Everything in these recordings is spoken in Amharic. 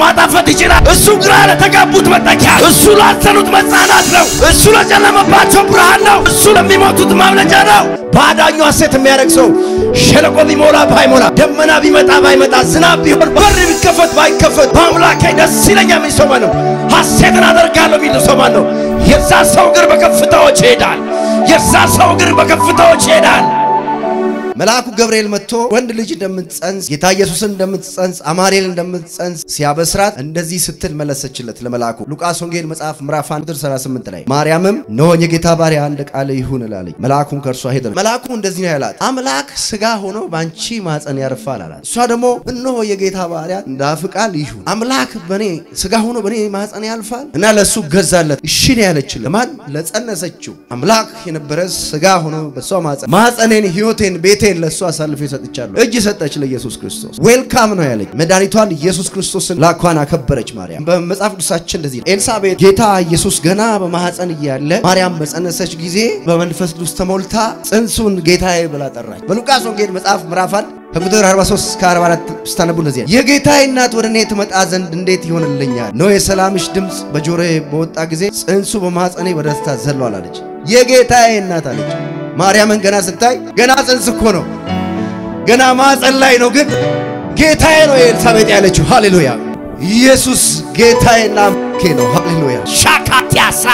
ማጣፈጥ ይችላል እሱ ግራ ለተጋቡት መጠጊያ እሱ ላዘኑት መጽናናት ነው እሱ ለጨለመባቸው ብርሃን ነው እሱ ለሚሞቱት ማምለጫ ነው ባዳኙ ሐሴት የሚያደርግ ሰው ሸለቆ ቢሞላ ባይሞላ ደመና ቢመጣ ባይመጣ ዝናብ ቢሆን በር ቢከፈት ባይከፈት በአምላኬ ደስ ይለኛል የሚል ሰው ነው ሐሴትን አደርጋለሁ የሚል ሰው ነው የዛ ሰው እግር በከፍታዎች ይሄዳል የዛ ሰው እግር በከፍታዎች ይሄዳል መልአኩ ገብርኤል መጥቶ ወንድ ልጅ እንደምትጸንስ ጌታ ኢየሱስን እንደምትጸንስ አማኑኤል እንደምትጸንስ ሲያበስራት እንደዚህ ስትል መለሰችለት ለመልአኩ ሉቃስ ወንጌል መጽሐፍ ምዕራፍ 1 ቁጥር 38 ላይ ማርያምም ነው የጌታ ባሪያ እንደ ቃል ይሁን አለኝ መልአኩም ከርሷ ሄደ መልአኩ እንደዚህ ነው ያላት አምላክ ስጋ ሆኖ ባንቺ ማፀን ያርፋል አላት እሷ ደግሞ እነሆ የጌታ ባሪያ እንደ አፍ ቃል ይሁን አምላክ በኔ ስጋ ሆኖ በኔ ማፀን ያልፋል እና ለሱ ገዛለት እሺ ነው ያለችው ለማን ለጸነሰችው አምላክ የነበረ ስጋ ሆኖ በሷ ማፀኔን ህይወቴን ቤቴን ለሷ አሳልፌ ሰጥቻለሁ እጅ ሰጠች ለኢየሱስ ክርስቶስ ዌልካም ነው ያለች መድኃኒቷን ኢየሱስ ክርስቶስን ላኳን አከበረች ማርያም በመጽሐፍ ቅዱሳችን እንደዚህ ኤልሳቤጥ ጌታ ኢየሱስ ገና በማህፀን እያለ ማርያም በጸነሰች ጊዜ በመንፈስ ቅዱስ ተሞልታ ጽንሱን ጌታዬ ብላ ጠራች በሉቃስ ወንጌል መጽሐፍ ምዕራፍ 1 ከቁጥር 43 እስከ 44 ስታነቡ እንደዚህ የጌታዬ እናት ወደ እኔ ትመጣ ዘንድ እንዴት ይሆንልኛል ነው የሰላምሽ ድምጽ በጆሮዬ በወጣ ጊዜ ጽንሱ በማህፀኔ በደስታ ዘሏል አለች የጌታዬ እናት አለች ማርያምን ገና ስታይ ገና ጽንስ እኮ ነው ገና ማህፀን ላይ ነው ግን ጌታዬ ነው ኤልሳቤጥ ያለችው ሃሌሉያ ኢየሱስ ጌታዬና አምላኬ ነው ሃሌሉያ ሻካቲያሳ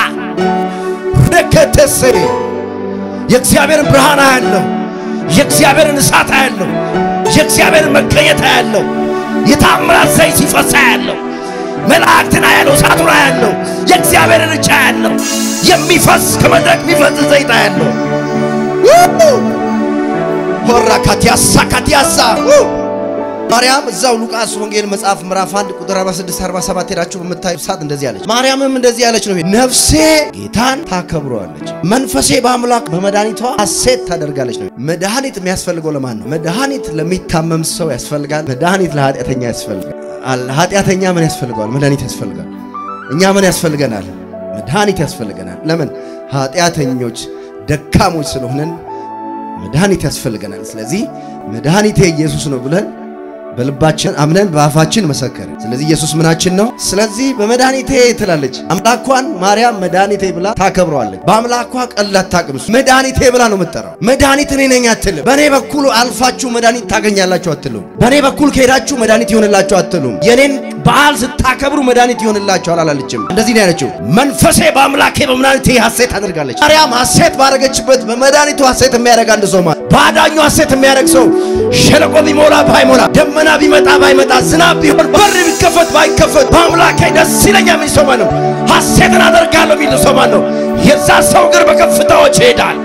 ረከተሰ የእግዚአብሔርን ብርሃን አያለው የእግዚአብሔርን እሳት አያለው የእግዚአብሔርን መገኘት አያለው የታምራት ዘይት ሲፈሳ አያለው መላእክትን አያለው እሳቱን አያለው የእግዚአብሔርን እጅ አያለው የሚፈስ ከመድረክ የሚፈስ ዘይት አያለው ወራካቲያሳ ማርያም እዛው ሉቃስ ወንጌል መጽሐፍ ምዕራፍ 1 ቁጥር 46 47 ሄዳችሁ በመታዩ ሰዓት እንደዚህ ያለች ማርያምም እንደዚህ ያለች ነው ነፍሴ ጌታን ታከብረዋለች መንፈሴ በአምላክ በመድኃኒቷ ሐሴት ታደርጋለች ነው መድኃኒት የሚያስፈልገው ለማን ነው መድኃኒት ለሚታመም ሰው ያስፈልጋል መድኃኒት ለኃጢአተኛ ያስፈልጋል ኃጢአተኛ ምን ያስፈልጋል መድኃኒት ያስፈልጋል እኛ ምን ያስፈልገናል መድኃኒት ያስፈልገናል ለምን ኃጢአተኞች ደካሞች ስለሆነን መድኃኒት ያስፈልገናል ስለዚህ መድኃኒቴ ኢየሱስ ነው ብለን በልባችን አምነን በአፋችን መሰከረ ስለዚህ ኢየሱስ ምናችን ነው ስለዚህ በመድኃኒቴ ትላለች አምላኳን ማርያም መድኃኒቴ ብላ ታከብረዋለች በአምላኳ ቀላት ታቅምስ መድኃኒቴ ብላ ነው መጠራው መድኃኒት እኔ ነኝ አትልም በኔ በኩል አልፋችሁ መድኃኒት ታገኛላችሁ አትሉም በኔ በኩል ከሄዳችሁ መድኃኒት ይሆንላችሁ አትሉም የኔን በዓል ስታከብሩ መድኃኒት ይሆንላችሁ አላለችም እንደዚህ ነው ያለችው መንፈሴ በአምላኬ በመድኃኒቴ ሐሴት አድርጋለች ማርያም ሐሴት ባረገችበት በመድኃኒቱ ሐሴት የሚያደርግ አንድ ሰው ማለት ባዳኙ ሐሴት የሚያደርግ ሰው ሸለቆ ቢሞላ ባይሞላ ደመና ቢመጣ ባይመጣ ዝናብ ቢሆን በር ቢከፈት ባይከፈት በአምላኬ ደስ ይለኛል የሚል ሰው ነው ሐሴትን አደርጋለሁ የሚል ሰው ነው የዛ ሰው እግር በከፍታዎች ይሄዳል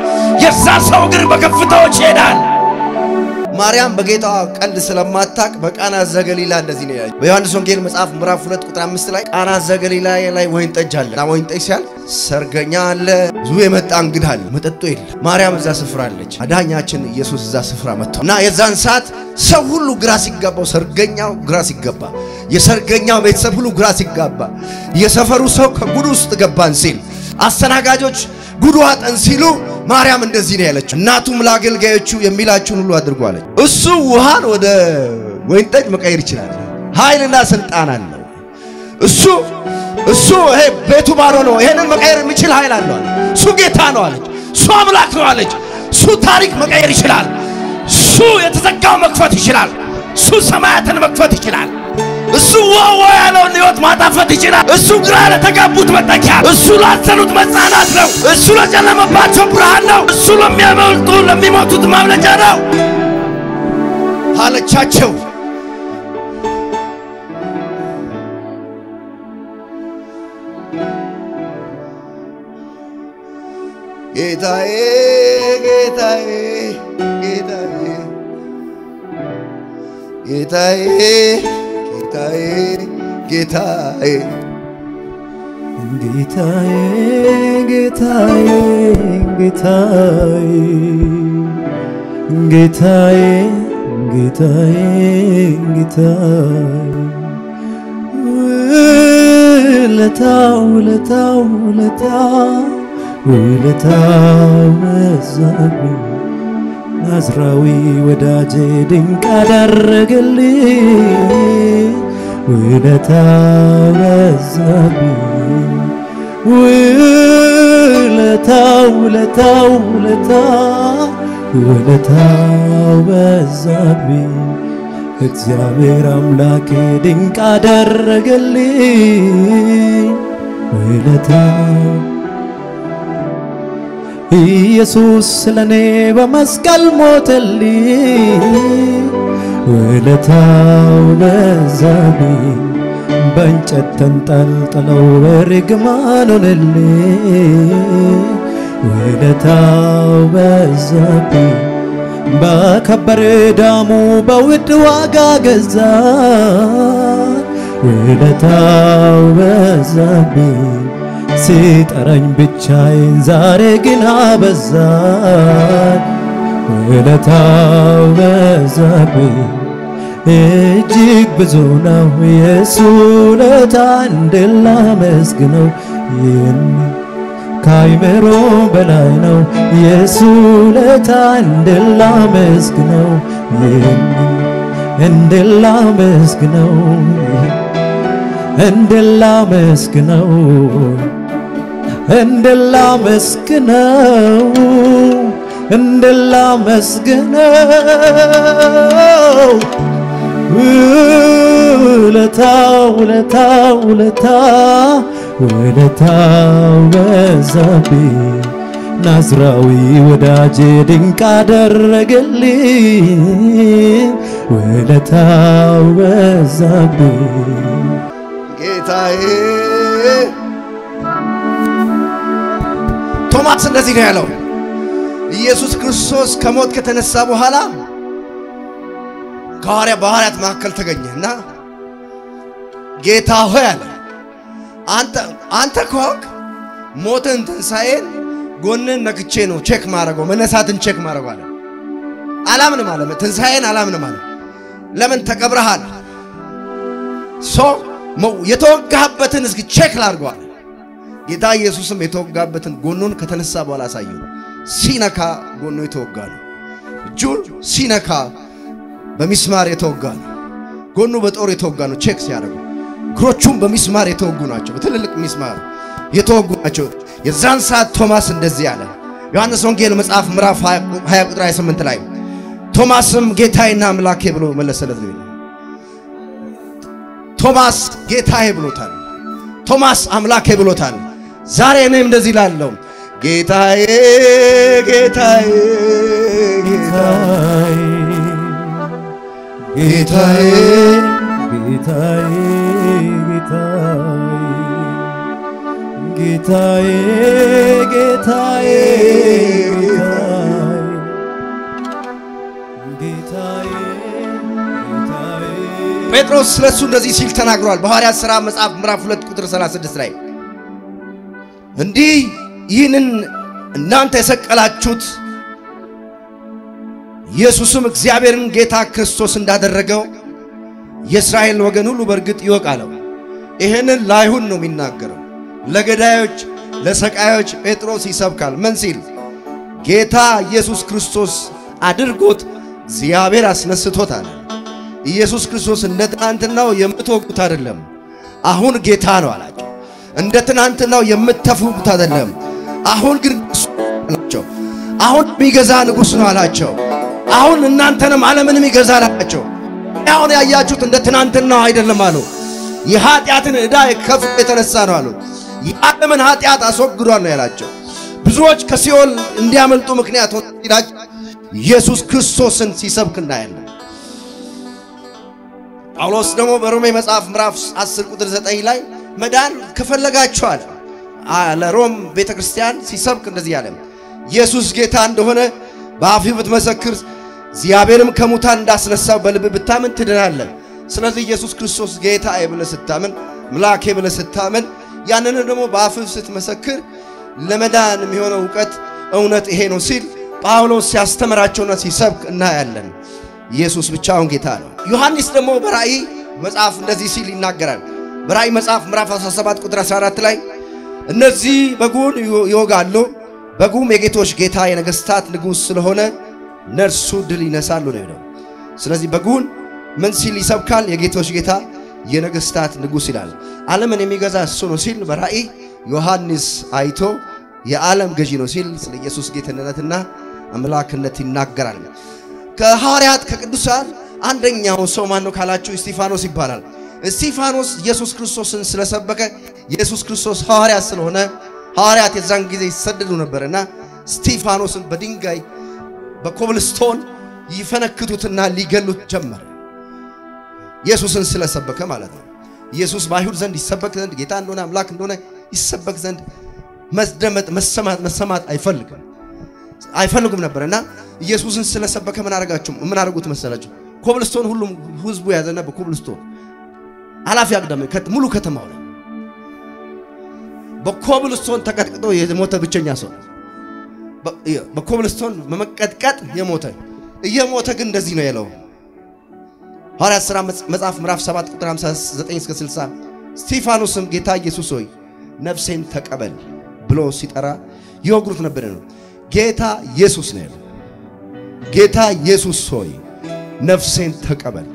የዛ ሰው እግር በከፍታዎች ይሄዳል ማርያም በጌታዋ ቀልድ ስለማታቅ በቃና ዘገሊላ እንደዚህ ነው ያለው በዮሐንስ ወንጌል መጽሐፍ ምዕራፍ 2 ቁጥር 5 ላይ ቃና ዘገሊላ ላይ ወይን ጠጅ አለ ወይን ጠጅ ሲያል ሰርገኛ አለ ብዙ የመጣ እንግዳ አለ መጠጡ የለም ማርያም እዛ ስፍራ አለች አዳኛችን ኢየሱስ እዛ ስፍራ መጥቷልና የዛን ሰዓት ሰው ሁሉ ግራ ሲጋባው ሰርገኛው ግራ ሲጋባ የሰርገኛው ቤተሰብ ሁሉ ግራ ሲጋባ የሰፈሩ ሰው ከጉድ ውስጥ ገባን ሲል አስተናጋጆች ጉዱ አጠን ሲሉ ማርያም እንደዚህ ነው ያለችው እናቱም ለአገልጋዮቹ የሚላችሁን ሁሉ አድርጉ አለች እሱ ውሃን ወደ ወይን ጠጅ መቀየር ይችላል ኃይልና ስልጣን አለው እሱ ይሄ ቤቱ ባዶ ነው ይሄንን መቀየር የሚችል ኃይል አለው እሱ ጌታ ነው አለች እሱ አምላክ ነው አለች እሱ ታሪክ መቀየር ይችላል እሱ የተዘጋው መክፈት ይችላል እሱ ሰማያትን መክፈት ይችላል እሱ ዋው ያለውን ሕይወት ማጣፈጥ ይችላል እሱ ግራ ለተጋቡት መጠጊያ እሱ ላዘኑት መጽናናት ነው እሱ ለጨለመባቸው ብርሃን ነው እሱ ለሚያመልጡ ለሚሞቱት ማምለጫ ነው አለቻቸው ጌታዬ ጌታዬ ጌታዬ ጌታዬ ጌታዬ ጌታዬ ጌታዬ ጌታዬ ጌታዬ ጌታዬ ጌታዬ ውለታው በዛብኝ ናዝራዊ ወዳጄ ድንቅ አደረገልኝ ውለታው በዛብኝ ውለታው በዛብኝ እግዚአብሔር አምላኬ ድንቅ አደረገልኝ ውለታው ኢየሱስ ስለኔ በመስቀል ሞተልኝ ውለታው በዛብኝ በእንጨት ተንጠልጥለው በርግማን ሆነልኝ ውለታው በዛብኝ በከበረ ደሙ በውድ ዋጋ ገዛኝ ውለታው በዛብኝ ሲጠራኝ ብቻዬን ዛሬ ግን አበዛኝ ውለታው በዛብኝ እጅግ ብዙ ነው የሱ ውለታ እንዴት ላመስግነው ከአይምሮ በላይ ነው የሱ ውለታ እንዴት ላመስግነው እንዴት ላመስግነው እንዴት ላመስግነው እንዴት ላመስግነው እንዴት ላመስግነው ውለታው በዛብኝ ናዝራዊ ወዳጄ ድንቅ አደረገልኝ ውለታው በዛብኝ ጌታዬ ቶማስ እንደዚህ ነው ያለው ኢየሱስ ክርስቶስ ከሞት ከተነሳ በኋላ በሐዋርያት መካከል ተገኘና ጌታ ሆይ አለ አንተ ከሆንክ ሞትን ትንሣኤን ጎንን ነክቼ ነው ቼክ ማድረገው መነሳትን ቼክ ማድረገው አለ አላምንም አለ ትንሣኤን አላምንም አለ ለምን ተቀብረሃል የተወጋበትን እስኪ ቼክ ላድርገው አለ ጌታ ኢየሱስም የተወጋበትን ጎኑን ከተነሳ በኋላ አሳየው ሲነካ ጎኑ የተወጋ ነው እጁን ሲነካ በሚስማር የተወጋ ነው ጎኑ በጦር የተወጋ ነው ቼክ ሲያደርጉ እግሮቹም በሚስማር የተወጉ ናቸው በትልልቅ ሚስማር የተወጉ ናቸው የዛን ሰዓት ቶማስ እንደዚህ አለ ዮሐንስ ወንጌል መጽሐፍ ምዕራፍ 20 ቁጥር 28 ላይ ቶማስም ጌታዬና አምላኬ ብሎ መለሰለት ነው ቶማስ ጌታዬ ብሎታል ቶማስ አምላኬ ብሎታል ዛሬ እኔም እንደዚህ ላለው ጌታዬ ጌታዬ ጌታዬ ጌታዬ ጌታዬ ጌታዬ ጌታዬ ጌታዬ ጴጥሮስ ስለሱ እንደዚህ ሲል ተናግሯል በሐዋርያት ሥራ መጽሐፍ ምዕራፍ 2 ቁጥር 36 ላይ እንዲህ ይህንን እናንተ የሰቀላችሁት ኢየሱስም እግዚአብሔርን ጌታ ክርስቶስ እንዳደረገው የእስራኤል ወገን ሁሉ በርግጥ ይወቃለው ይሄንን ላይሁን ነው የሚናገረው ለገዳዮች ለሰቃዮች ጴጥሮስ ይሰብካል ምን ሲል ጌታ ኢየሱስ ክርስቶስ አድርጎት እግዚአብሔር አስነስቶታል ኢየሱስ ክርስቶስ እንደ ትናንትናው የምትወቁት አይደለም አሁን ጌታ ነው አላቸው እንደ ትናንትናው የምትተፉት አይደለም አሁን ግን አላቸው አሁን የሚገዛ ንጉስ ነው አላቸው አሁን እናንተንም ዓለምንም ይገዛል አላቸው አሁን ያያችሁት እንደ ትናንትናው አይደለም አሉ የኃጢአትን ዕዳ ከፍ የተነሳ ነው አሉ የዓለምን ኃጢአት አስወግዷል ነው ያላቸው ብዙዎች ከሲኦል እንዲያመልጡ ምክንያት ሆነ ኢየሱስ ክርስቶስን ሲሰብክ እናያለን ጳውሎስ ደግሞ በሮሜ መጽሐፍ ምዕራፍ 10 ቁጥር 9 ላይ መዳን ከፈለጋችሁ አለ ለሮም ቤተክርስቲያን ሲሰብክ እንደዚህ ያለ ኢየሱስ ጌታ እንደሆነ በአፍህ ብትመሰክር እግዚአብሔርም ከሙታን እንዳስነሳው በልብ ብታምን ትድናለህ ስለዚህ ኢየሱስ ክርስቶስ ጌታ ብለህ ስታምን አምላኬ ብለህ ስታምን ያንን ደግሞ በአፍህ ስትመሰክር ለመዳን የሚሆነው እውነት ይሄ ነው ሲል ጳውሎስ ሲያስተምራቸውና ሲሰብክ እናያለን ኢየሱስ ብቻውን ጌታ ነው ዮሐንስ ደግሞ በራእይ መጽሐፍ እንደዚህ ሲል ይናገራል በራእይ መጽሐፍ ምዕራፍ 17 ቁጥር 14 ላይ እነዚህ በጉን ይወጋሉ በጉም የጌቶች ጌታ የነገስታት ንጉስ ስለሆነ ነርሱ ድል ይነሳሉ ነው ስለዚህ በጉን ምን ሲል ይሰብካል የጌቶች ጌታ የነገስታት ንጉስ ይላል። ዓለምን የሚገዛ እሱ ነው ሲል በራእይ ዮሐንስ አይቶ የዓለም ገዢ ነው ሲል ስለ ኢየሱስ ጌትነትና አምላክነት ይናገራል። ከሐዋርያት ከቅዱሳን አንደኛው ሰው ማን ነው ካላችሁ እስጢፋኖስ ይባላል። እስጢፋኖስ ኢየሱስ ክርስቶስን ስለሰበከ ኢየሱስ ክርስቶስ ሐዋርያ ስለሆነ ሐዋርያት የዛን ጊዜ ይሰደዱ ነበርና እስጢፋኖስን በድንጋይ በኮብልስቶን ይፈነክቱትና ሊገሉት ጀመረ። ኢየሱስን ስለሰበከ ማለት ነው። ኢየሱስ በአይሁድ ዘንድ ይሰበክ ዘንድ ጌታ እንደሆነ አምላክ እንደሆነ ይሰበክ ዘንድ መስደመጥ መሰማት አይፈልጉም ነበርና ኢየሱስን ስለሰበከ ምን አደረጉት መሰላችሁ? ኮብልስቶን ሁሉም ህዝቡ ያዘና በኮብልስቶን አላፊ አግዳሚ ሙሉ ከተማው ላይ በኮብልስቶን ተቀጥቅጦ የሞተ ብቸኛ ሰው በኮብልስቶን በመቀጥቀጥ የሞተ ግን እንደዚህ ነው ያለው ሐዋርያት ሥራ መጽሐፍ ምዕራፍ 7 ቁጥር 59 እስከ 60 እስጢፋኖስም ጌታ ኢየሱስ ሆይ ነፍሴን ተቀበል ብሎ ሲጠራ ይወግሩት ነበር ነው። ጌታ ኢየሱስ ነው። ጌታ ኢየሱስ ሆይ ነፍሴን ተቀበል